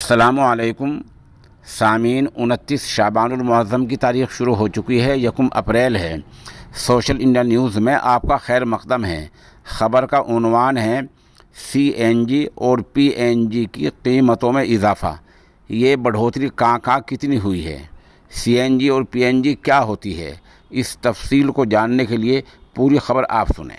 अस्सलामुअलैकुम सामीन। 29 शाबानुल मुअज़्ज़म की तारीख़ शुरू हो चुकी है, 1 अप्रैल है। सोशल इंडिया न्यूज़ में आपका खैर मक़दम है। ख़बर का उन्वान है CNG और PNG की कीमतों में इजाफ़ा। ये बढ़ोतरी कहाँ कितनी हुई है, CNG और PNG क्या होती है, इस तफसील को जानने के लिए पूरी ख़बर आप सुनें।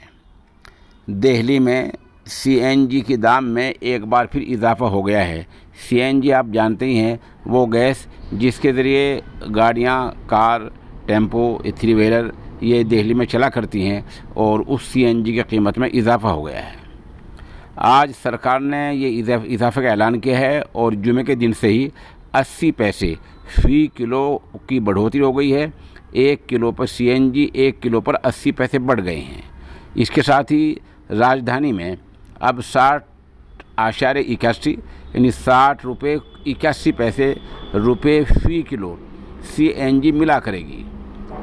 दिल्ली में CNG के दाम में एक बार फिर इजाफ़ा हो गया है। CNG आप जानते ही हैं, वो गैस जिसके ज़रिए गाड़ियाँ, कार, टेम्पो, 3 व्हीलर ये दिल्ली में चला करती हैं, और उस CNG की कीमत में इजाफ़ा हो गया है। आज सरकार ने ये इजाफ़े का ऐलान किया है और जुमे के दिन से ही 80 पैसे फ़ी किलो की बढ़ोतरी हो गई है। 1 किलो पर CNG 1 किलो पर 80 पैसे बढ़ गए हैं। इसके साथ ही राजधानी में अब 60.81 यानी 60 रुपये 81 पैसे फ़ी किलो CNG मिला करेगी।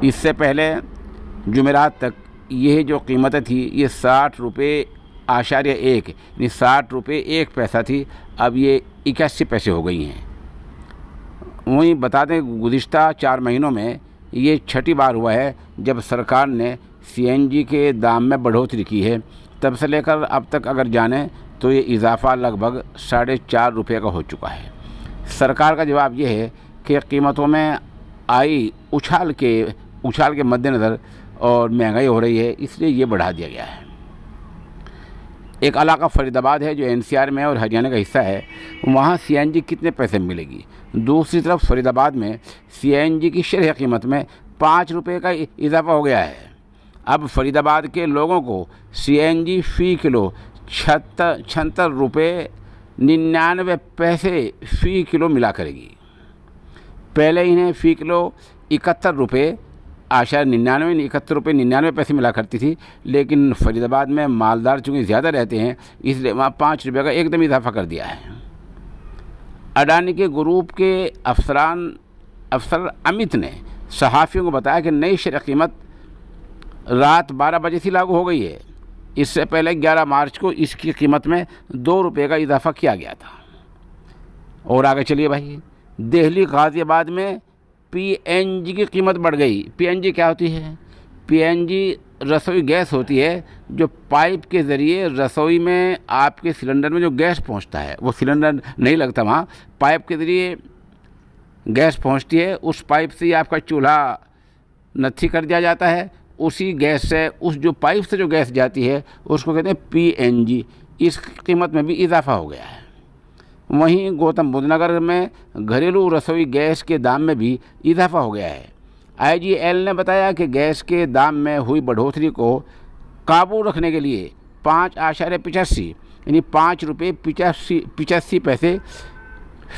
इससे पहले जुमेरात तक यह जो कीमतें थी ये 60 रुपये 1 यानी 60 रुपये 1 पैसा थी, अब ये 81 पैसे हो गई हैं। वहीं बता दें, गुज़िश्ता 4 महीनों में ये छठी बार हुआ है जब सरकार ने CNG के दाम में बढ़ोतरी की है। तब से लेकर अब तक अगर जानें तो ये इजाफ़ा लगभग 4.5 रुपये का हो चुका है। सरकार का जवाब ये है कि कीमतों में आई उछाल के मद्देनज़र और महंगाई हो रही है, इसलिए ये बढ़ा दिया गया है। एक इलाका फरीदाबाद है जो NCR में और हरियाणा का हिस्सा है, वहाँ CNG कितने पैसे में मिलेगी। दूसरी तरफ फरीदाबाद में CNG की शरह कीमत में 5 रुपये का इजाफ़ा हो गया है। अब फरीदाबाद के लोगों को CNG फ़ी किलो 76 रुपये 99 पैसे फ़ी किलो मिला करेगी। पहले इन्हें फ़ी किलो 71 रुपये 71 रुपये 99 पैसे मिला करती थी, लेकिन फरीदाबाद में मालदार चूँकि ज़्यादा रहते हैं इसलिए वहाँ 5 रुपये का एकदम इजाफ़ा कर दिया है। अडानी के ग्रुप के अफसर अमित ने सहाफ़ियों को बताया कि नई शरह कीमत रात 12 बजे से लागू हो गई है। इससे पहले 11 मार्च को इसकी कीमत में 2 रुपये का इजाफ़ा किया गया था। और आगे चलिए भाई, दिल्ली गाज़ियाबाद में PNG की कीमत बढ़ गई। PNG क्या होती है? PNG रसोई गैस होती है जो पाइप के ज़रिए रसोई में आपके सिलेंडर में जो गैस पहुंचता है, वो सिलेंडर नहीं लगता वहाँ, पाइप के ज़रिए गैस पहुंचती है। उस पाइप से आपका चूल्हा नत्थी कर दिया जाता है। उसी गैस से, उस जो पाइप से जो गैस जाती है उसको कहते हैं PNG। इस कीमत में भी इजाफ़ा हो गया है। वहीं गौतम बुद्ध नगर में घरेलू रसोई गैस के दाम में भी इजाफ़ा हो गया है। IGL ने बताया कि गैस के दाम में हुई बढ़ोतरी को काबू रखने के लिए 5.85 यानी 5 रुपये 85 पैसे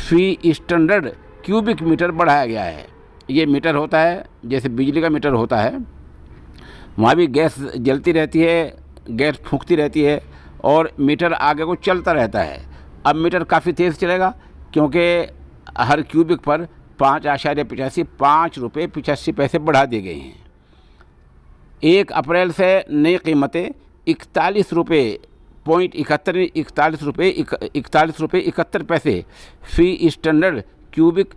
फ़ी स्टैंडर्ड क्यूबिक मीटर बढ़ाया गया है। ये मीटर होता है जैसे बिजली का मीटर होता है, वहाँ भी गैस जलती रहती है, गैस फूंकती रहती है और मीटर आगे को चलता रहता है। अब मीटर काफ़ी तेज़ चलेगा क्योंकि हर क्यूबिक पर 5 रुपये 85 पैसे बढ़ा दिए गए हैं। 1 अप्रैल से नई कीमतें 41 रुपये 71 पैसे फ़ी स्टैंडर्ड क्यूबिक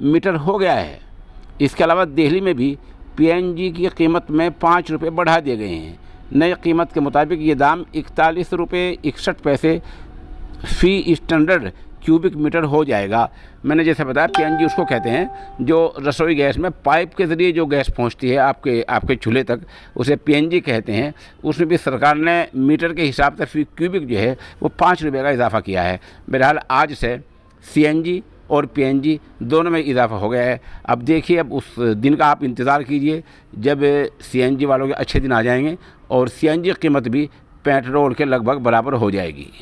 मीटर हो गया है। इसके अलावा दिल्ली में भी PNG की कीमत में 5 रुपये बढ़ा दिए गए हैं। नई कीमत के मुताबिक ये दाम 41 रुपये 61 पैसे फ़ी स्टैंडर्ड क्यूबिक मीटर हो जाएगा। मैंने जैसे बताया, PNG उसको कहते हैं जो रसोई गैस में पाइप के ज़रिए जो गैस पहुंचती है आपके चूल्हे तक, उसे PNG कहते हैं। उसमें भी सरकार ने मीटर के हिसाब से फ़ी क्यूबिक जो है वो 5 रुपये का इजाफ़ा किया है। बहरहाल आज से CNG और PNG दोनों में इजाफ़ा हो गया है। अब देखिए, अब उस दिन का आप इंतज़ार कीजिए जब CNG वालों के अच्छे दिन आ जाएंगे और CNG कीमत भी पेट्रोल के लगभग बराबर हो जाएगी।